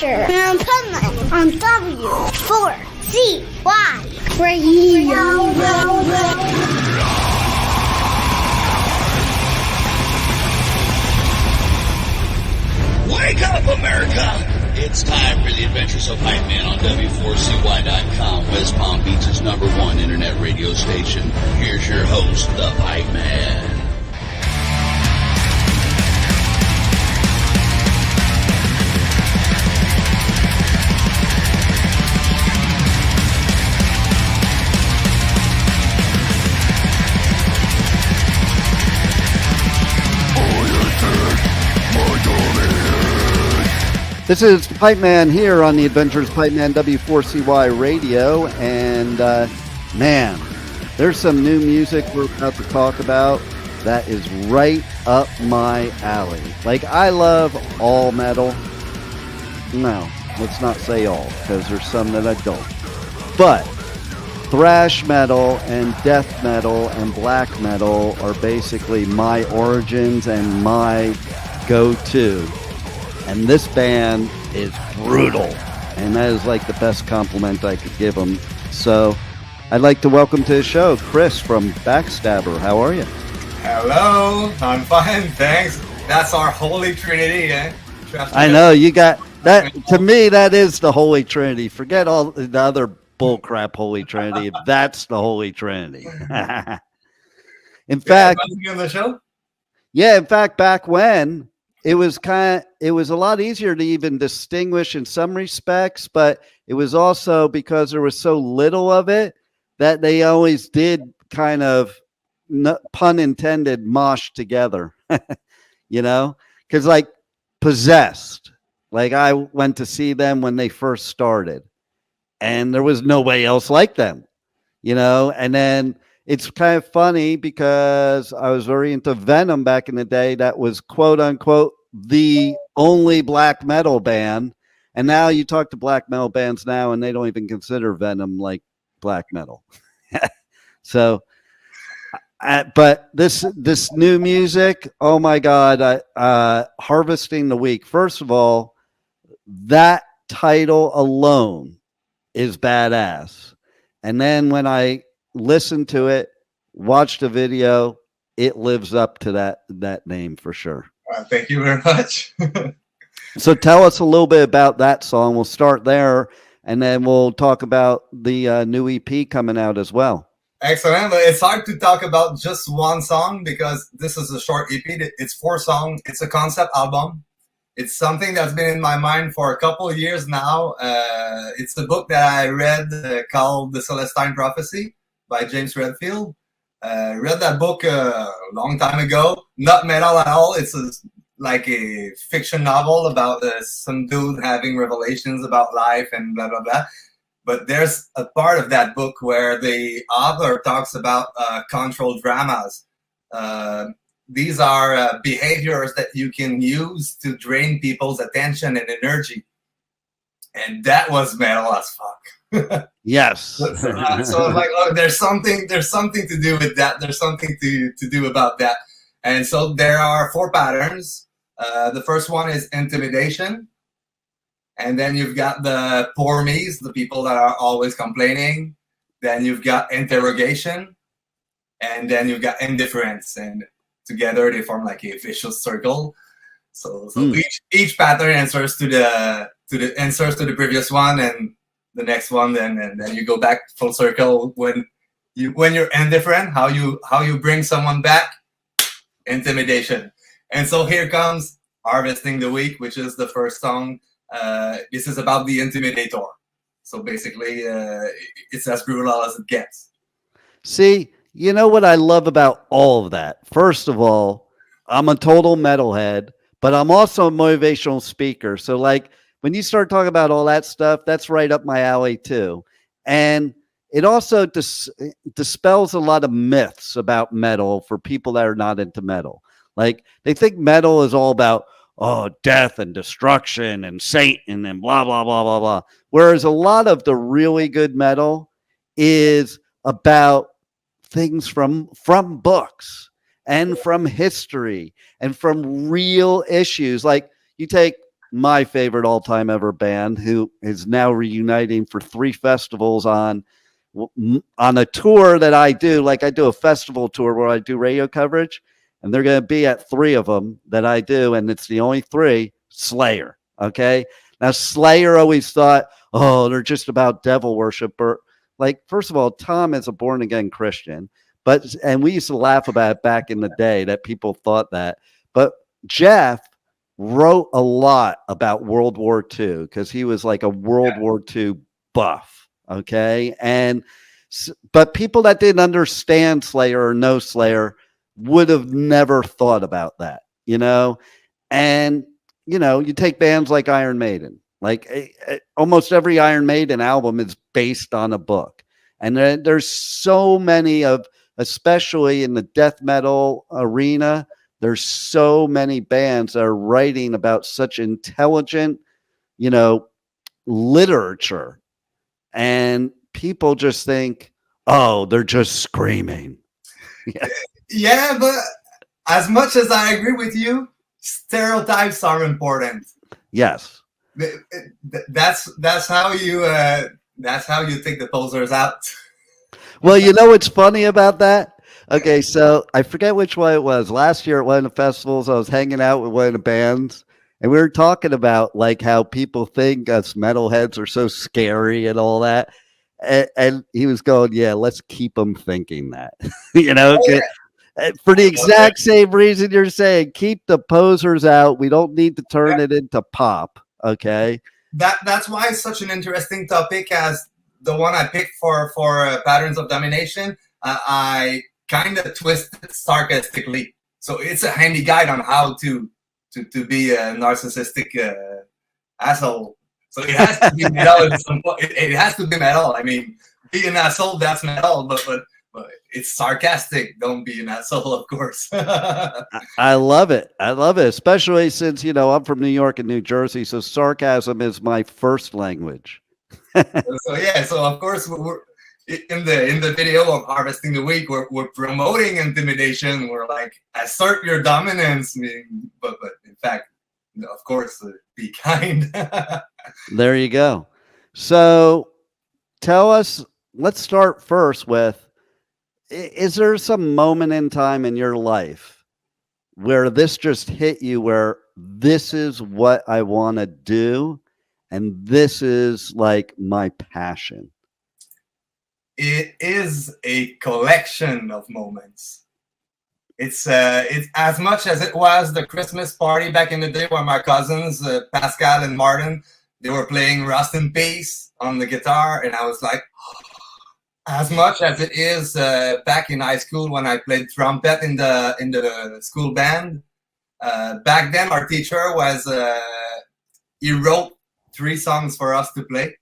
Adventure and Pipeman on W4CY Radio. Wake up, America! It's time for the Adventures of Pipeman on W4CY.com, West Palm Beach's #1 internet radio station. Here's your host, the Pipeman. This is Pipeman here on the Adventures Pipeman W4CY Radio, and man, there's some new music we're about to talk about that is right up my alley. Like, I love all metal. No, let's not say all, because there's some that I don't. But thrash metal and death metal and black metal are basically my origins and my go-to. And this band is brutal, and that is like the best compliment I could give them. So I'd like to welcome to the show Chris from Backstabber. How are you? Hello, I'm fine, thanks. That's our Holy Trinity, eh? I know, you got that. To me, that is the Holy Trinity. Forget all the other bullcrap Holy Trinity. That's the Holy Trinity. In fact, on the show? Yeah, in fact, back when it was a lot easier to even distinguish in some respects, but it was also because there was so little of it that they always did kind of, pun intended, mosh together, you know, because like Possessed, like I went to see them when they first started and there was nobody else like them, you know, and then it's kind of funny because I was very into Venom back in the day. That was quote unquote the only black metal band. And now you talk to black metal bands now and they don't even consider Venom like black metal. So, but this new music, oh my God, Harvesting the Weak. First of all, that title alone is badass. And then when I listen to it, watch the video, it lives up to that name for sure. Thank you very much. So tell us a little bit about that song. We'll start there, and then we'll talk about the new EP coming out as well. Excellent. It's hard to talk about just one song because this is a short EP. It's 4 songs. It's a concept album. It's something that's been in my mind for a couple of years now. It's the book that I read called The Celestine Prophecy by James Redfield. Read that book a long time ago. Not metal at all. It's like a fiction novel about some dude having revelations about life and blah, blah, blah. But there's a part of that book where the author talks about controlled dramas. These are behaviors that you can use to drain people's attention and energy. And that was metal as fuck. Yes. So like, oh, there's something to do with that. There's something to do about that. And so there are 4 patterns. The first one is intimidation. And then you've got the poor me's, the people that are always complaining. Then you've got interrogation. And then you've got indifference. And together they form like a vicious circle. So each pattern answers to the previous one, and the next one, and then you go back full circle when you're indifferent, how you bring someone back, intimidation. And so here comes Harvesting the Weak, which is the first song. This is about the intimidator. So basically, it's as brutal as it gets. See, you know what I love about all of that? First of all, I'm a total metalhead, but I'm also a motivational speaker. So like, when you start talking about all that stuff, that's right up my alley too. And it also dispels a lot of myths about metal for people that are not into metal. Like, they think metal is all about, death and destruction and Satan and blah, blah, blah, blah, blah. Whereas a lot of the really good metal is about things from books and from history and from real issues. Like, you take my favorite all-time ever band, who is now reuniting for 3 festivals on a tour that I do. Like, I do a festival tour where I do radio coverage, and they're going to be at 3 of them that I do, and it's the only 3. Slayer. Okay, now Slayer always thought, oh, they're just about devil worship. Or, like, first of all, Tom is a born again Christian, and we used to laugh about it back in the day that people thought that. But Jeff wrote a lot about World War II because he was like a World War II buff. Okay. But people that didn't understand Slayer or know Slayer would have never thought about that, and, you take bands like Iron Maiden, like almost every Iron Maiden album is based on a book. And there's so many especially in the death metal arena, there's so many bands that are writing about such intelligent, literature. And people just think, oh, they're just screaming. Yeah, but as much as I agree with you, stereotypes are important. Yes. That's how you take the posers out. Well, you know what's funny about that? Okay, so I forget which one it was. Last year at one of the festivals, I was hanging out with one of the bands, and we were talking about like how people think us metalheads are so scary and all that. And he was going, yeah, let's keep them thinking that, for the exact same reason you're saying, keep the posers out. We don't need to turn it into pop. Okay. That's why it's such an interesting topic as the one I picked for Patterns of Domination. I kind of twisted sarcastically, so it's a handy guide on how to be a narcissistic asshole. So it has to be metal at some point. It has to be metal. I mean, be an asshole, that's metal, but it's sarcastic. Don't be an asshole, of course. I love it. I love it, especially since I'm from New York and New Jersey, so sarcasm is my first language. So of course we're in the video of Harvesting the Week, we're promoting intimidation. We're like, assert your dominance, but in fact, of course, be kind. There you go. So tell us, let's start first with, is there some moment in time in your life where this just hit you, where this is what I want to do and this is like my passion? It is a collection of moments. It's as much as it was the Christmas party back in the day when my cousins, Pascal and Martin, they were playing Rust in Peace on the guitar, and I was like, as much as it is back in high school when I played trumpet in the school band. Back then, our teacher he wrote 3 songs for us to play.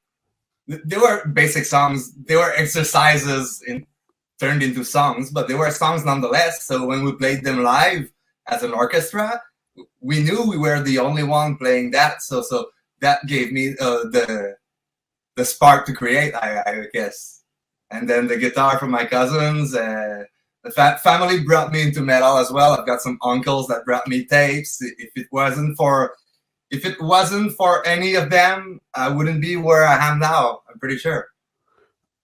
They were basic songs. They were exercises turned into songs, but they were songs nonetheless. So when we played them live as an orchestra, we knew we were the only one playing that. So that gave me the spark to create, I guess. And then the guitar from my cousins. The family brought me into metal as well. I've got some uncles that brought me tapes. If it wasn't for any of them, I wouldn't be where I am now, I'm pretty sure.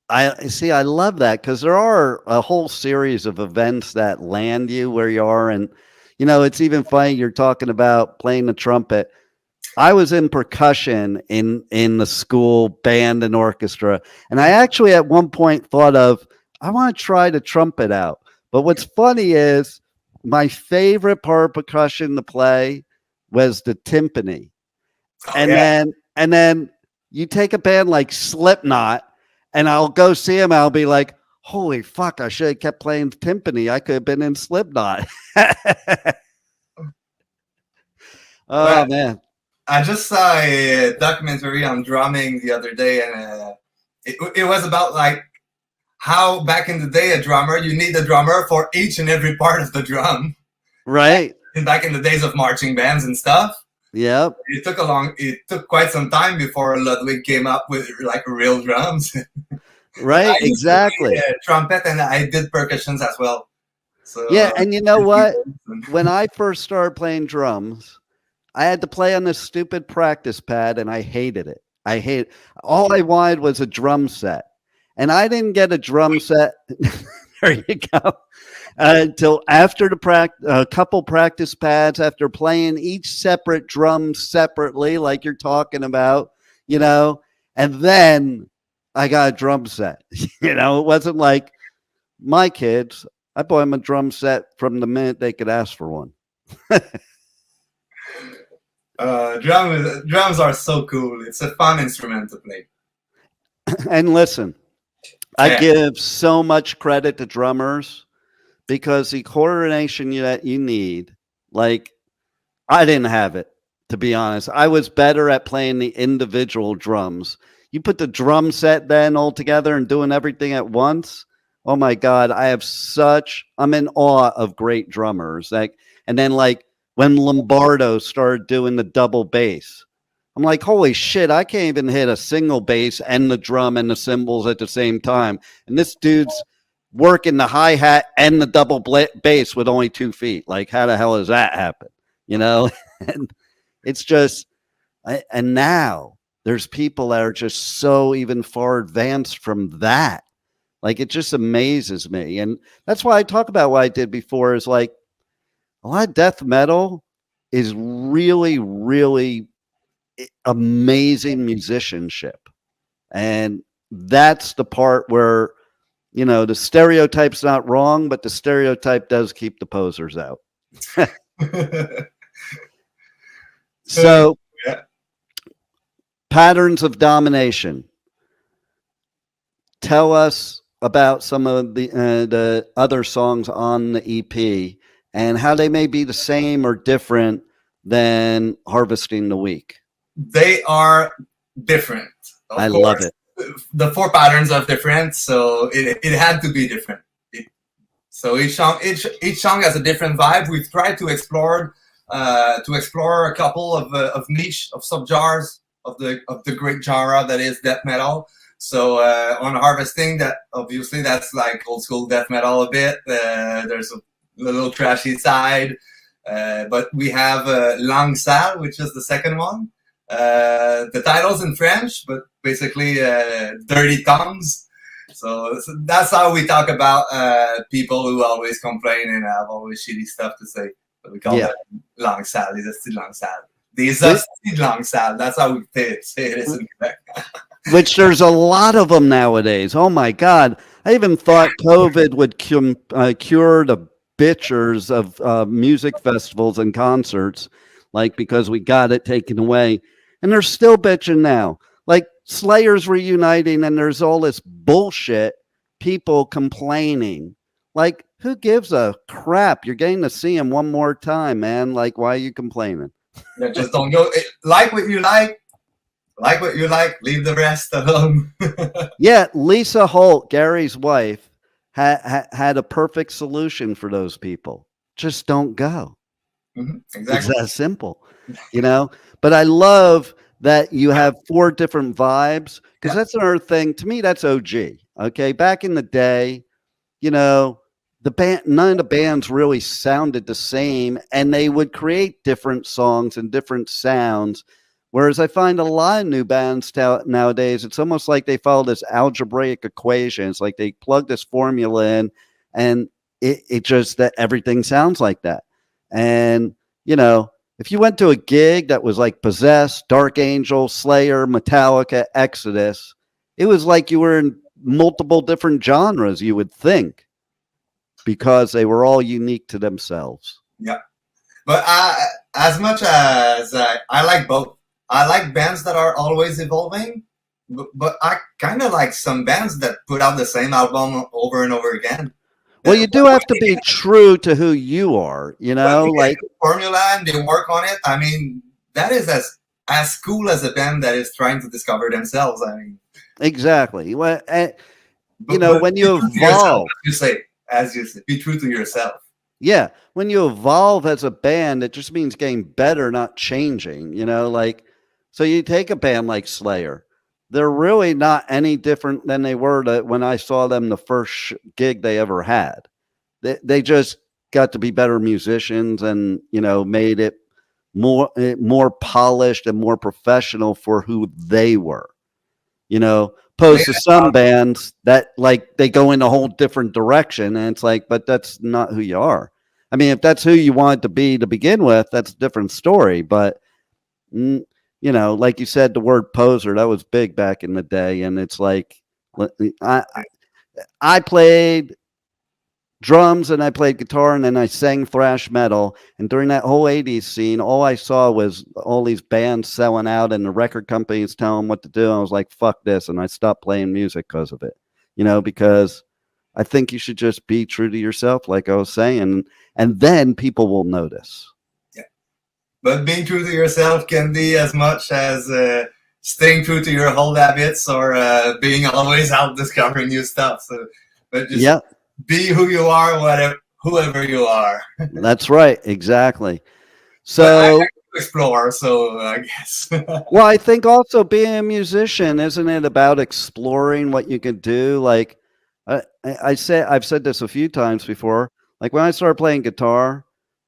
I love that, because there are a whole series of events that land you where you are. And, it's even funny you're talking about playing the trumpet. I was in percussion in the school band and orchestra. And I actually at one point thought of, I want to try the trumpet out. But what's funny is my favorite part of percussion to play was the timpani. And then you take a band like Slipknot, and I'll go see him. I'll be like, holy fuck, I should have kept playing timpani. I could have been in Slipknot. Oh, man. I just saw a documentary on drumming the other day, and it was about like how back in the day, you need a drummer for each and every part of the drum. Right. Back in the days of marching bands and stuff. Yep. It took quite some time before Ludwig came up with like real drums. Right, exactly. Trumpet, and I did percussions as well. So yeah, and you know what? When I first started playing drums, I had to play on this stupid practice pad, and I hated it. All I wanted was a drum set, and I didn't get a drum set. There you go. Until after a couple practice pads, after playing each separate drum separately, like you're talking about, and then I got a drum set. It wasn't like my kids. I bought them a drum set from the minute they could ask for one. Drums are so cool. It's a fun instrument to play. And listen, I give so much credit to drummers because the coordination that you need, like, I didn't have it, to be honest. I was better at playing the individual drums. You put the drum set then all together and doing everything at once. Oh my God, I'm in awe of great drummers. And then when Lombardo started doing the double bass, I'm like, holy shit, I can't even hit a single bass and the drum and the cymbals at the same time. And this dude's working the hi-hat and the double bass with only 2 feet. Like, how the hell does that happen? And it's just, and now there's people that are just so even far advanced from that. Like, it just amazes me. And that's why I talk about what I did before is like, a lot of death metal is really, really amazing musicianship. And that's the part where, the stereotype's not wrong, but the stereotype does keep the posers out. So, patterns of domination. Tell us about some of the other songs on the EP and how they may be the same or different than Harvesting the Weak. They are different. I love it. The 4 patterns are different, so it had to be different. So each song has a different vibe. We've tried to explore a couple of niche, of subgenres of the great genre that is death metal. So on Harvesting, that obviously that's like old school death metal a bit. There's a little trashy side, but we have Langue Sale, which is the second one. The title's in French, but basically dirty tongues. So that's how we talk about people who always complain and have always shitty stuff to say. So we call that Langue Sale. Des astuces Langue Sale. Des astuces Langue Sale. That's how we say it is in Quebec. Which there's a lot of them nowadays. Oh my God. I even thought COVID would cure the bitchers of music festivals and concerts, because we got it taken away. And they're still bitching now. Like, Slayer's reuniting and there's all this bullshit, people complaining. Like, who gives a crap? You're getting to see him one more time, man. Like, why are you complaining? Yeah, just don't go. Like what you like. Like what you like. Leave the rest alone. Yeah, Lisa Holt, Gary's wife, had a perfect solution for those people. Just don't go. Exactly. It's that simple, But I love that you have 4 different vibes, because that's another thing. To me, that's OG. Okay, back in the day, the band, none of the bands really sounded the same, and they would create different songs and different sounds. Whereas I find a lot of new bands nowadays, it's almost like they follow this algebraic equation. It's like they plug this formula in, and it just that everything sounds like that. And if you went to a gig that was like Possessed, Dark Angel, Slayer, Metallica, Exodus, it was like you were in multiple different genres, you would think, because they were all unique to themselves. Yeah. But as much as I like both, I like bands that are always evolving, but I kind of like some bands that put out the same album over and over again. Well, you do have to be true to who you are, like formula, and they work on it. I mean, that is as cool as a band that is trying to discover themselves. I mean, exactly. Well, when you evolve, as you say, be true to yourself. Yeah, when you evolve as a band, it just means getting better, not changing. So you take a band like Slayer. They're really not any different than they were when I saw them the first gig they ever had. They just got to be better musicians and, made it more polished and more professional for who they were, you know, opposed to some bands that like they go in a whole different direction, and it's like, but that's not who you are. I mean, if that's who you want to be to begin with, that's a different story. But you know, like you said, the word poser, that was big back in the day, and it's like I played drums and I played guitar and then I sang thrash metal. And during that whole 80s scene, all I saw was all these bands selling out and the record companies telling them what to do. I was like, fuck this. And I stopped playing music because of it, you know, because I think you should just be true to yourself, like I was saying, and then people will notice. Yeah. But being true to yourself can be as much as staying true to your old habits or being always out discovering new stuff. So, but just be who you are, whoever you are. That's right. Exactly. So I like to explore, so I guess. Well, I think also being a musician, isn't it about exploring what you can do? Like I've said this a few times before. Like when I started playing guitar,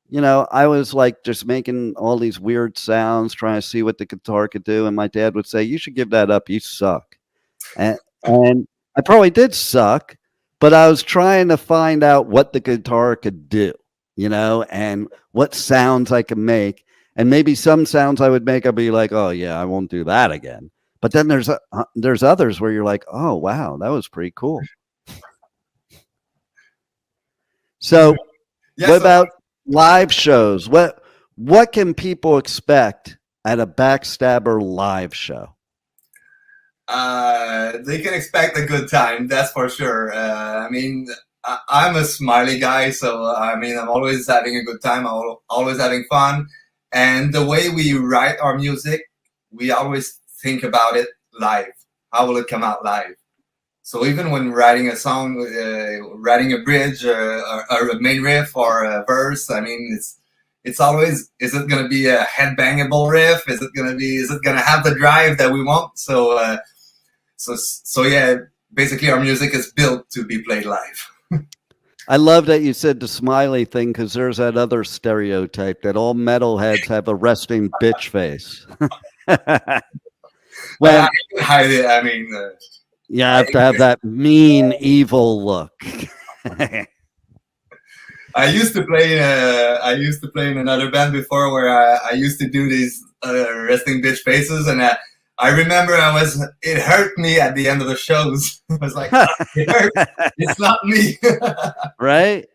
you know, I was like just making all these weird sounds, trying to see what the guitar could do. And my dad would say, "You should give that up. You suck." And I probably did suck, but I was trying to find out what the guitar could do, you know, and what sounds I could make. And maybe some sounds I would make, I'd be like, "Oh yeah, I won't do that again." But then there's others where you're like, "Oh wow, that was pretty cool." So, what about live shows? What can people expect at a Backstabber live show? They can expect a good time, that's for sure. I mean, I'm a smiley guy, so I mean, I'm always having a good time. I'm always having fun. And the way we write our music, we always think about it live. How will it come out live? So even when writing a song, writing a bridge, or a main riff, or a verse, I mean, it's always, is it going to be a headbangable riff? Is it going to have the drive that we want? So yeah, basically our music is built to be played live. I love that you said the smiley thing, because there's that other stereotype that all metalheads have a resting bitch face. Well, I can hide it. I mean, you have to have that mean, evil look. I used to play in another band before where I used to do these resting bitch faces, and I remember it hurt me at the end of the shows. I was like, oh, it hurt. It's not me. Right.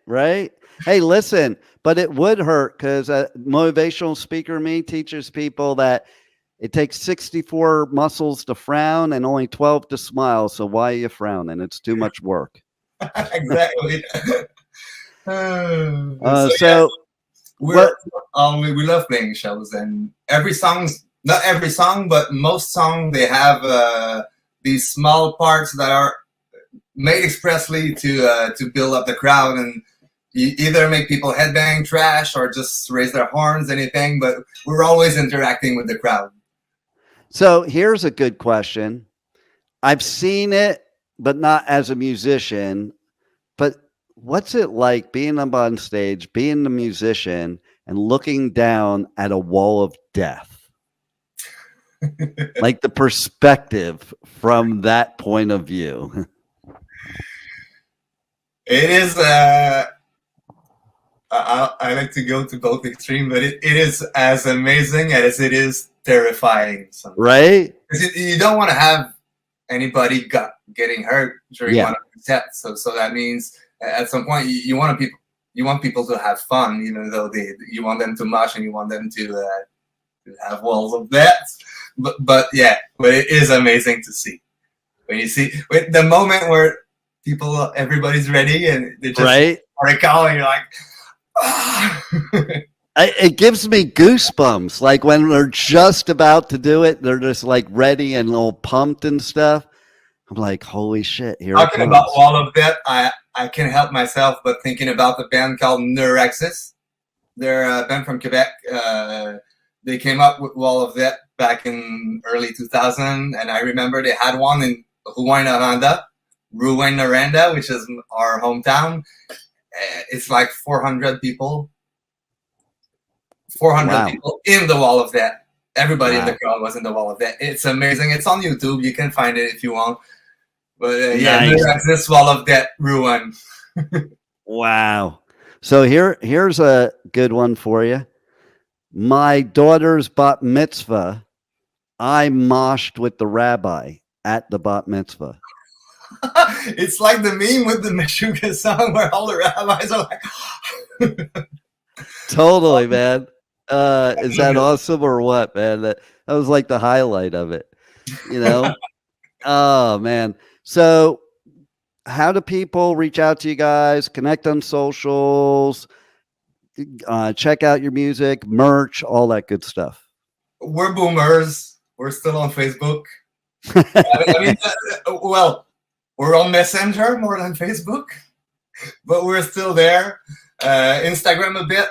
Hey, listen, but it would hurt, because a motivational speaker me teaches people that it takes 64 muscles to frown and only 12 to smile. So why are you frowning? It's too much work. Exactly. We love playing shows, and not every song, but most songs, they have these small parts that are made expressly to build up the crowd, and you either make people headbang, trash, or just raise their horns, anything. But we're always interacting with the crowd. So here's a good question. I've seen it, but not as a musician. But what's it like being up on stage, being the musician, and looking down at a wall of death? Like the perspective from that point of view. It is. I like to go to both extremes, but it is as amazing as it is terrifying. Sometimes. Right? You don't want to have anybody getting hurt during one of the sets. So that means at some point you want people to have fun, even though you want them to mosh and you want them to have walls of death. But it is amazing to see when you see the moment where everybody's ready and they just are calling. You're like, ah. It gives me goosebumps. Like when they're just about to do it, they're just like ready and all pumped and stuff. I'm like, holy shit! Here Talking about Wall of Death, I can't help myself but thinking about the band called Narcissist. They're a band from Quebec. They came up with Wall of Death back in early 2000, and I remember they had one in Rouyn-Noranda, which is our hometown. It's like 400 people. 400 Wow. people in the wall of death. Everybody in Wow. the crowd was in the wall of death. It's amazing. It's on YouTube. You can find it if you want. But yeah, Nice. this wall of death ruin. Wow. So here's a good one for you. My daughter's bat mitzvah, I moshed with the rabbi at the bat mitzvah. It's like the meme with the Meshuggah song where all the rabbis are like... Totally, man. Is that awesome or what, man? That was like the highlight of it, you know? Oh, man. So how do people reach out to you guys, connect on socials, check out your music, merch, all that good stuff? We're boomers. We're still on Facebook. I mean, well, we're on Messenger more than Facebook, but we're still there. Instagram a bit.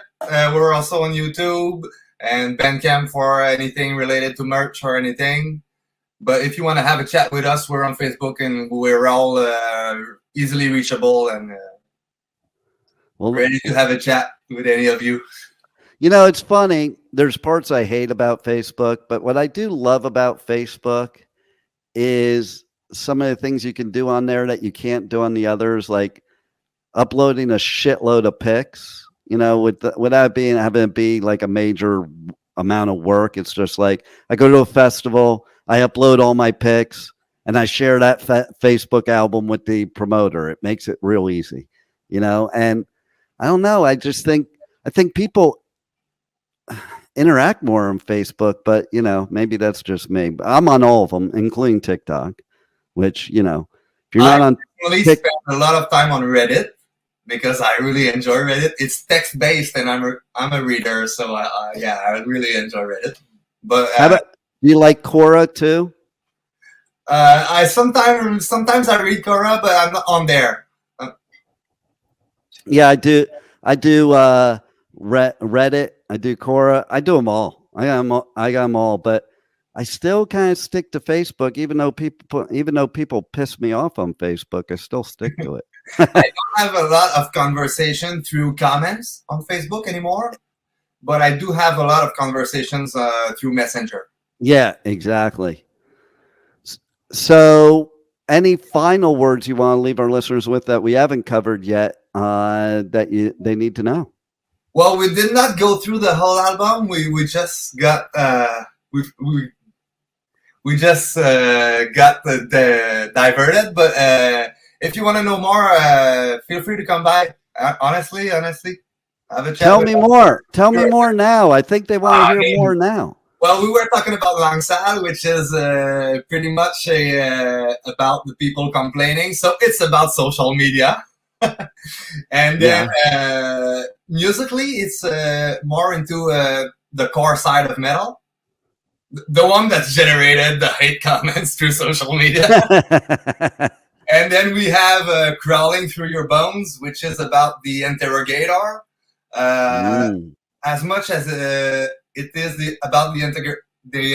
We're also on YouTube and Bandcamp for anything related to merch or anything. But if you want to have a chat with us, we're on Facebook and we're all easily reachable and ready to have a chat with any of you. You know, it's funny. There's parts I hate about Facebook, but what I do love about Facebook is some of the things you can do on there that you can't do on the others, like uploading a shitload of pics, you know, without having it be like a major amount of work. It's just like I go to a festival, I upload all my pics, and I share that Facebook album with the promoter. It makes it real easy, you know. And I don't know. I think people interact more on Facebook, but you know, maybe that's just me. But I'm on all of them, including TikTok, which, you know, if you're not on spend a lot of time on Reddit because I really enjoy Reddit. It's text based, and I'm a reader, so I really enjoy Reddit. But do you like Quora too? I sometimes I read Quora, but I'm not on there. Yeah, I do Reddit. I do Quora. I do them all. I got them all, but I still kind of stick to Facebook, even though people piss me off on Facebook. I still stick to it. I don't have a lot of conversation through comments on Facebook anymore, but I do have a lot of conversations through Messenger. Yeah, exactly. So, any final words you want to leave our listeners with that we haven't covered yet that they need to know? Well, we did not go through the whole album. We just got we just got the diverted. But if you want to know more, feel free to come by. Honestly, have a chat. Tell me more. Tell me more now. I think they want to hear more now. Well, we were talking about Langsal, which is pretty much about the people complaining. So it's about social media. And then musically, it's more into the core side of metal. The one that's generated the hate comments through social media. And then we have Crawling Through Your Bones, which is about the interrogator. As much as it is about the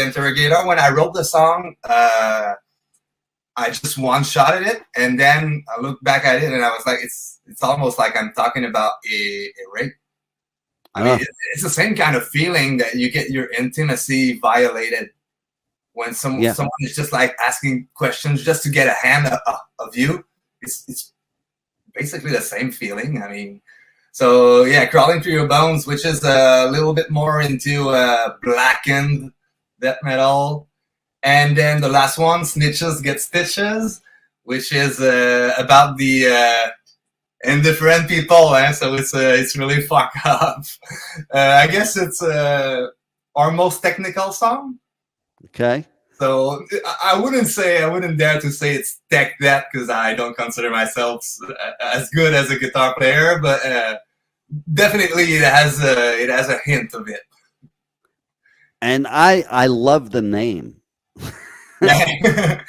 interrogator, when I wrote the song, I just one-shotted it, and then I looked back at it, and I was like, it's almost like I'm talking about a rape. I mean, it's the same kind of feeling that you get your intimacy violated when someone is just like asking questions just to get a hand of you. It's basically the same feeling. I mean, so yeah, Crawling Through Your Bones, which is a little bit more into blackened death metal. And then the last one, Snitches Get Stitches, which is about the indifferent people. So it's really fucked up. I guess it's our most technical song. Okay. So I wouldn't dare to say it's tech death because I don't consider myself as good as a guitar player, but definitely it has a hint of it. And I love the name. I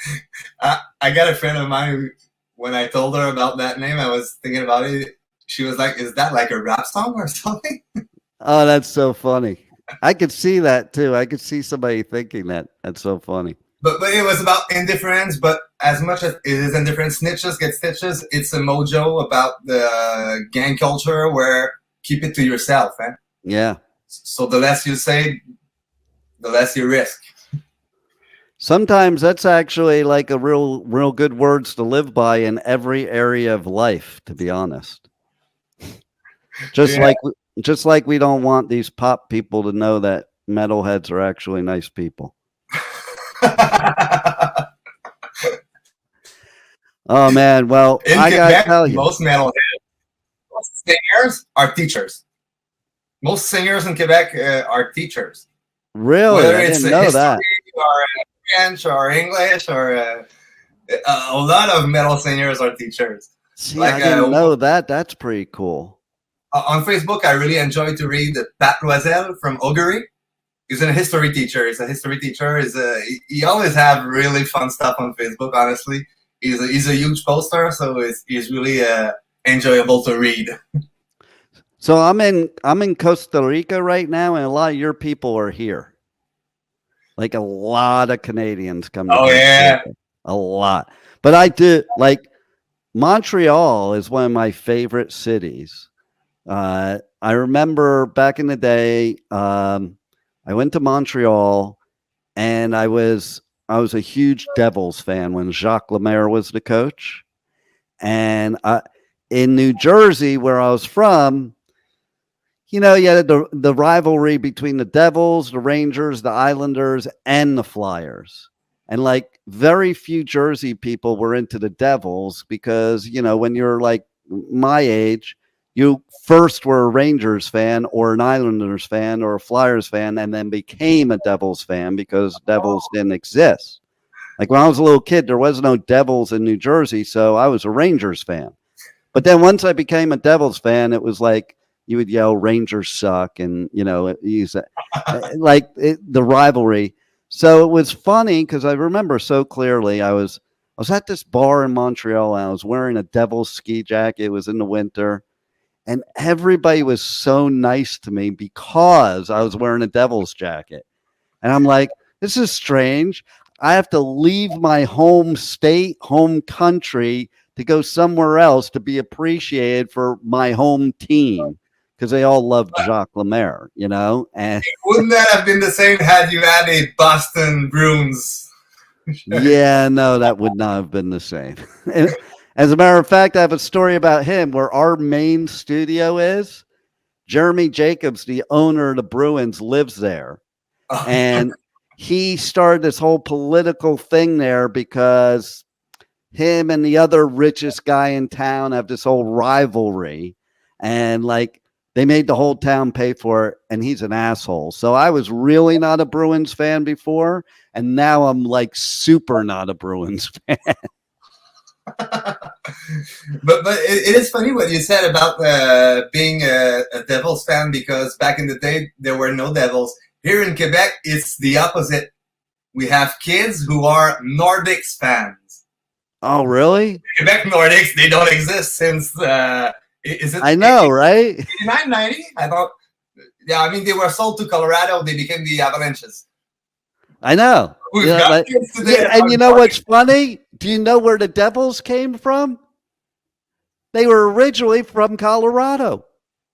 got a friend of mine who, when I told her about that name, I was thinking about it. She was like, "Is that like a rap song or something?" Oh, that's so funny. I could see that too. I could see somebody thinking that. That's so funny. But it was about indifference. But as much as it is indifference, Snitches Get Stitches. It's a mojo about the gang culture where keep it to yourself. Yeah. So the less you say, the less you risk. Sometimes that's actually like a real good words to live by in every area of life, to be honest. Just like we don't want these pop people to know that metalheads are actually nice people. Oh man, well, In I gotta Quebec, tell you, most metalheads, most singers are teachers. Most singers in Quebec are teachers. really, Whether I it's didn't know history that. or French or English or a lot of metal singers are teachers. See, Like I didn't know that. That's pretty cool. on Facebook, I really enjoy to read Pat Loisel from Augury. He's a history teacher. He's a history teacher. He always have really fun stuff on Facebook. Honestly, he's a huge poster, so he's really enjoyable to read. So I'm in Costa Rica right now, and a lot of your people are here. Like a lot of Canadians come to Oh Costa yeah, Rica. A lot. But I do like Montreal is one of my favorite cities. I remember back in the day, I went to Montreal, and I was a huge Devils fan when Jacques Lemaire was the coach. And in New Jersey, where I was from, you had the rivalry between the Devils, the Rangers, the Islanders, and the Flyers. And like very few Jersey people were into the Devils because, when you're like my age, you first were a Rangers fan or an Islanders fan or a Flyers fan and then became a Devils fan because Devils didn't exist. Like when I was a little kid, there was no Devils in New Jersey, so I was a Rangers fan. But then once I became a Devils fan, it was like you would yell Rangers suck and, use the rivalry. So it was funny because I remember so clearly I was at this bar in Montreal and I was wearing a Devils ski jacket. It was in the winter. And everybody was so nice to me because I was wearing a Devils jacket. And I'm like, this is strange. I have to leave my home state, home country to go somewhere else to be appreciated for my home team because they all loved Jacques Lemaire, And wouldn't that have been the same had you had a Boston Bruins? Yeah, no, that would not have been the same. As a matter of fact, I have a story about him where our main studio is. Jeremy Jacobs, the owner of the Bruins, lives there. And he started this whole political thing there because him and the other richest guy in town have this whole rivalry. And like they made the whole town pay for it. And he's an asshole. So I was really not a Bruins fan before. And now I'm like super not a Bruins fan. but it is funny what you said about being a Devils fan because back in the day there were no Devils. Here in Quebec, it's the opposite. We have kids who are Nordics fans. Oh, really? Quebec Nordics, they don't exist since is it? I know, right? 89, 90? I thought. Yeah, I mean they were sold to Colorado. They became the Avalanches. I know. We've got kids today. And you know what's funny? Do you know where the Devils came from? They were originally from Colorado.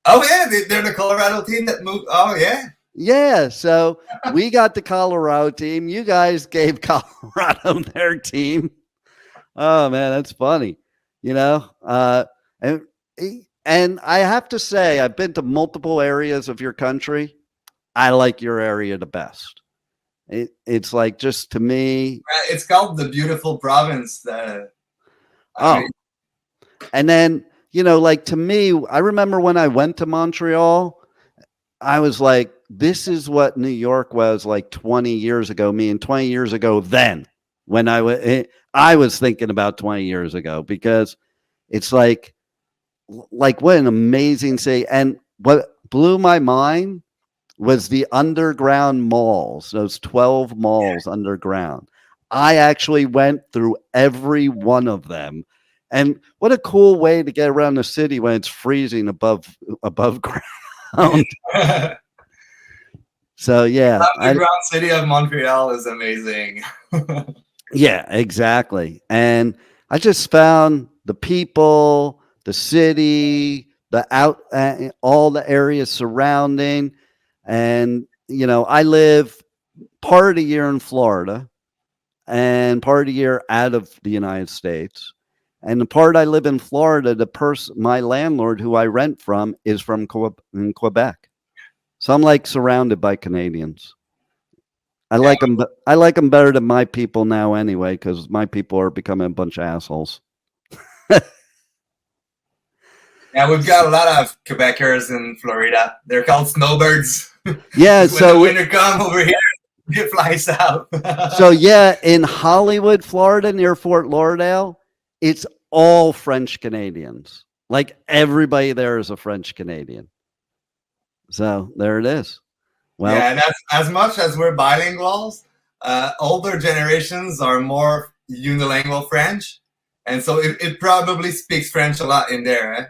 Oh yeah, they're the Colorado team that moved. Oh yeah. Yeah, so we got the Colorado team. You guys gave Colorado their team. Oh man, that's funny. And I have to say, I've been to multiple areas of your country. I like your area the best. It's like just to me. It's called the beautiful province. And then like to me, I remember when I went to Montreal, I was like, this is what New York was like 20 years ago. Me and 20 years ago then, when I was thinking about 20 years ago because it's like what an amazing city. And what blew my mind was the underground malls, those 12 malls underground. I actually went through every one of them. And what a cool way to get around the city when it's freezing above ground. So yeah, the underground city of Montreal is amazing. Yeah, exactly. And I just found the people, the city, all the areas surrounding. And, you know, I live part of the year in Florida and part of the year out of the United States. And the part I live in Florida, my landlord who I rent from is from in Quebec. So I'm like surrounded by Canadians. I like them. I like them better than my people now anyway, because my people are becoming a bunch of assholes. Yeah, we've got a lot of Quebecers in Florida. They're called snowbirds. Yeah, when so the winter come over here, it flies out. So yeah, in Hollywood, Florida, near Fort Lauderdale, it's all French Canadians. Like everybody there is a French Canadian. So there it is. Well, yeah, and as much as we're bilinguals, older generations are more unilingual French, and so it probably speaks French a lot in there. Eh?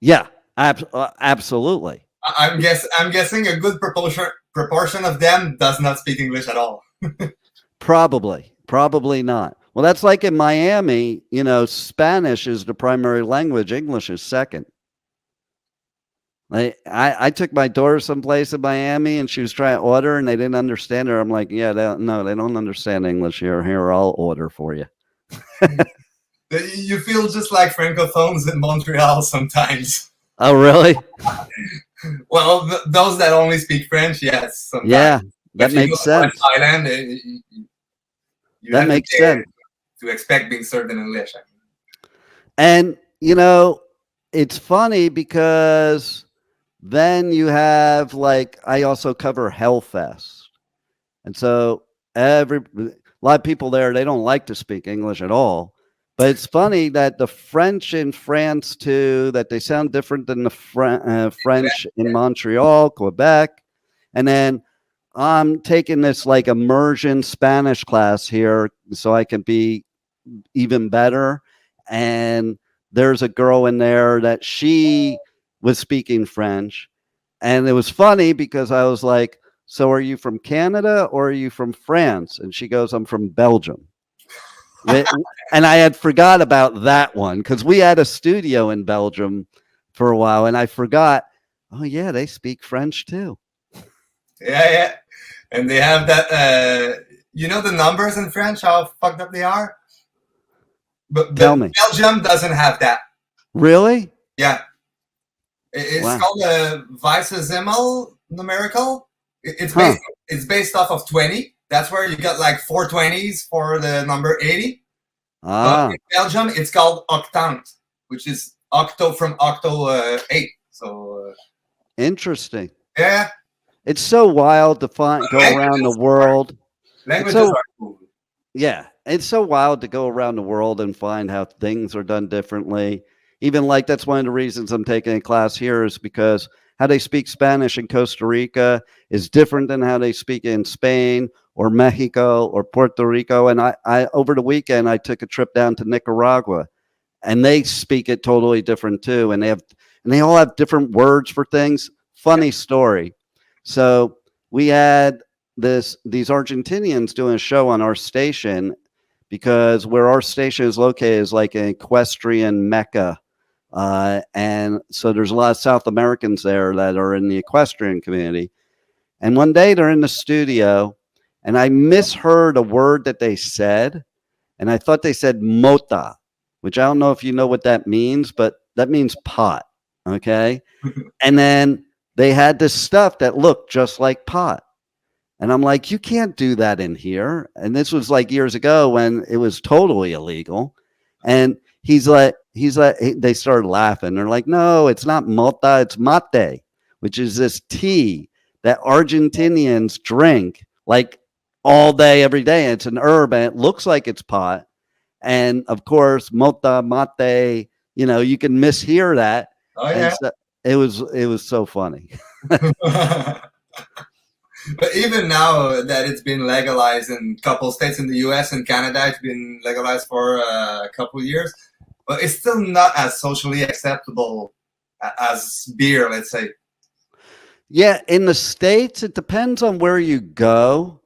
Yeah, absolutely. I'm guessing a good proportion of them does not speak English at all. Probably not. Well, that's like in Miami, you know, Spanish is the primary language. English is second. I took my daughter someplace in Miami and she was trying to order and they didn't understand her. I'm like, yeah, no, they don't understand English here. Here, I'll order for you. You feel just like francophones in Montreal sometimes. Oh, really? Well, those that only speak French, yes. Sometimes. Yeah, that makes sense. Thailand, that makes sense. To expect being served in English. And, you know, it's funny because then you have, like, I also cover Hellfest. And so a lot of people there, they don't like to speak English at all. But it's funny that the French in France, too, that they sound different than the French in Montreal, Quebec. And then I'm taking this like immersion Spanish class here so I can be even better. And there's a girl in there that she was speaking French. And it was funny because I was like, so are you from Canada or are you from France? And she goes, I'm from Belgium. And I had forgot about that one because we had a studio in Belgium for a while and I forgot, oh yeah, they speak French too. Yeah. And they have that, you know the numbers in French, how fucked up they are? But Tell me. Belgium doesn't have that. Really? Yeah. It's called a vicesimal numerical. It's based off of 20. That's where you got like 4 20s for the number 80. But in Belgium, it's called octant, which is octo from octo 8. So interesting. Yeah. It's so wild to go around the world. Languages are cool. Yeah. It's so wild to go around the world and find how things are done differently. Even like that's one of the reasons I'm taking a class here is because how they speak Spanish in Costa Rica is different than how they speak in Spain or Mexico or Puerto Rico. And I over the weekend, I took a trip down to Nicaragua and they speak it totally different too. And they all have different words for things. Funny story. So we had these Argentinians doing a show on our station because where our station is located is like an equestrian mecca. And so there's a lot of South Americans there that are in the equestrian community. And one day they're in the studio and I misheard a word that they said. And I thought they said mota, which I don't know if you know what that means, but that means pot. Okay. And then they had this stuff that looked just like pot. And I'm like, you can't do that in here. And this was like years ago when it was totally illegal. And they started laughing. They're like, no, it's not mota, it's mate, which is this tea that Argentinians drink like all day, every day. And it's an herb and it looks like it's pot. And of course, mota, mate, you know, you can mishear that. Oh, yeah. So it was so funny. But even now that it's been legalized in a couple states in the US and Canada, it's been legalized for a couple of years, but it's still not as socially acceptable as beer, let's say. Yeah, in the States, it depends on where you go.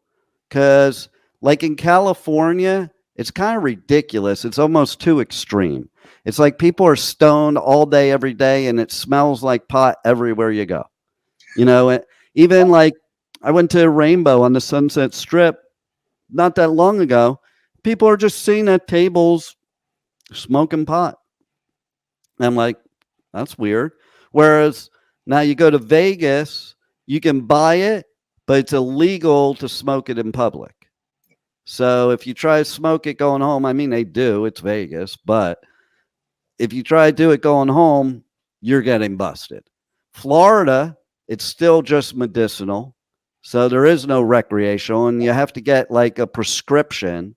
Because like in California, it's kind of ridiculous. It's almost too extreme. It's like people are stoned all day, every day, and it smells like pot everywhere you go. You know, even like I went to Rainbow on the Sunset Strip not that long ago. People are just sitting at tables smoking pot. And I'm like, that's weird. Whereas now you go to Vegas, you can buy it, but it's illegal to smoke it in public. So if you try to smoke it going home, I mean, they do, it's Vegas, but if you try to do it going home, you're getting busted. Florida, it's still just medicinal. So there is no recreational, and you have to get like a prescription,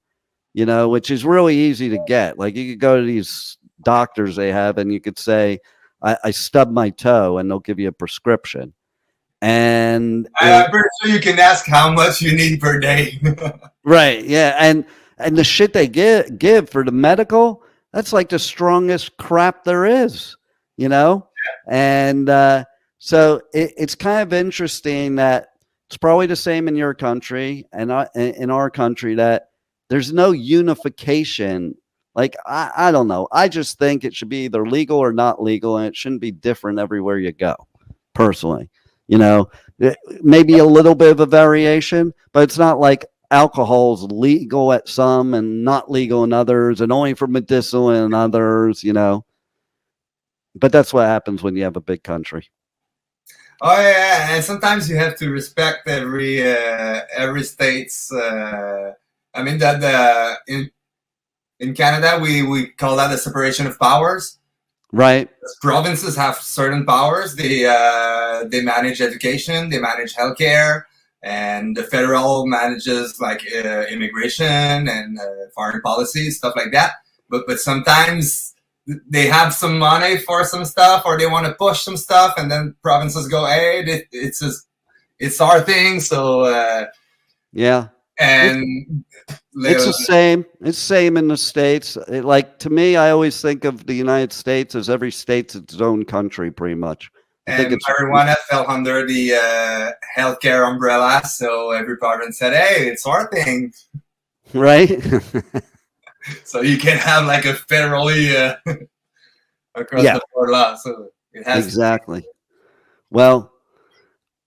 you know, which is really easy to get. Like you could go to these doctors they have, and you could say, I stubbed my toe, and they'll give you a prescription. And I'm pretty sure you can ask how much you need per day. right. Yeah. And the shit they give for the medical, that's like the strongest crap there is, you know? And so it's kind of interesting that it's probably the same in your country and in our country that there's no unification. Like, I don't know. I just think it should be either legal or not legal, and it shouldn't be different everywhere you go, personally. You know, maybe a little bit of a variation, but it's not like alcohol's legal at some and not legal in others, and only for medicinal in others, you know. But that's what happens when you have a big country. Oh yeah, and sometimes you have to respect every state's. I mean that in Canada we call that a separation of powers. Right. Provinces have certain powers. They manage education, they manage healthcare, and the federal manages like immigration and foreign policy, stuff like that. But sometimes they have some money for some stuff, or they want to push some stuff, and then provinces go, "Hey, it's our thing." So yeah. And it's the same. It's the same in the States. Like, to me, I always think of the United States as every state's its own country, pretty much. And marijuana fell under the healthcare umbrella, so every province said, "Hey, it's our thing." Right? So you can have like a federally across the board law. So it has exactly. Well,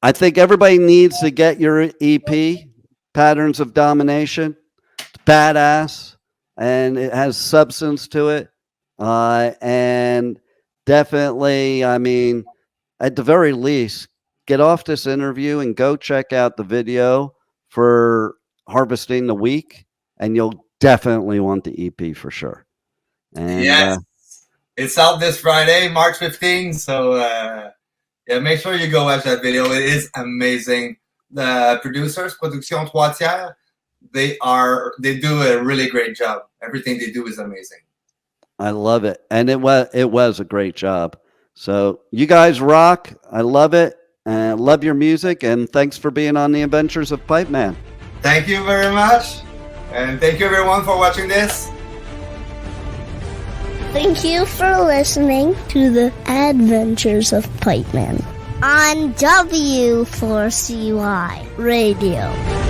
I think everybody needs to get your EP. Patterns of Domination. It's badass, and it has substance to it. And definitely, I mean, at the very least, get off this interview and go check out the video for Harvesting the Week, and you'll definitely want the EP for sure. And yes, it's out this Friday, March 15th. So yeah, make sure you go watch that video. It is amazing. The producers, Production Trois Tiers, they do a really great job. Everything they do is amazing. I love it, and it was a great job. So you guys rock. I love it, and love your music. And thanks for being on the Adventures of Pipeman. Thank you very much, and thank you everyone for watching this. Thank you for listening to the Adventures of Pipeman on W4CY Radio.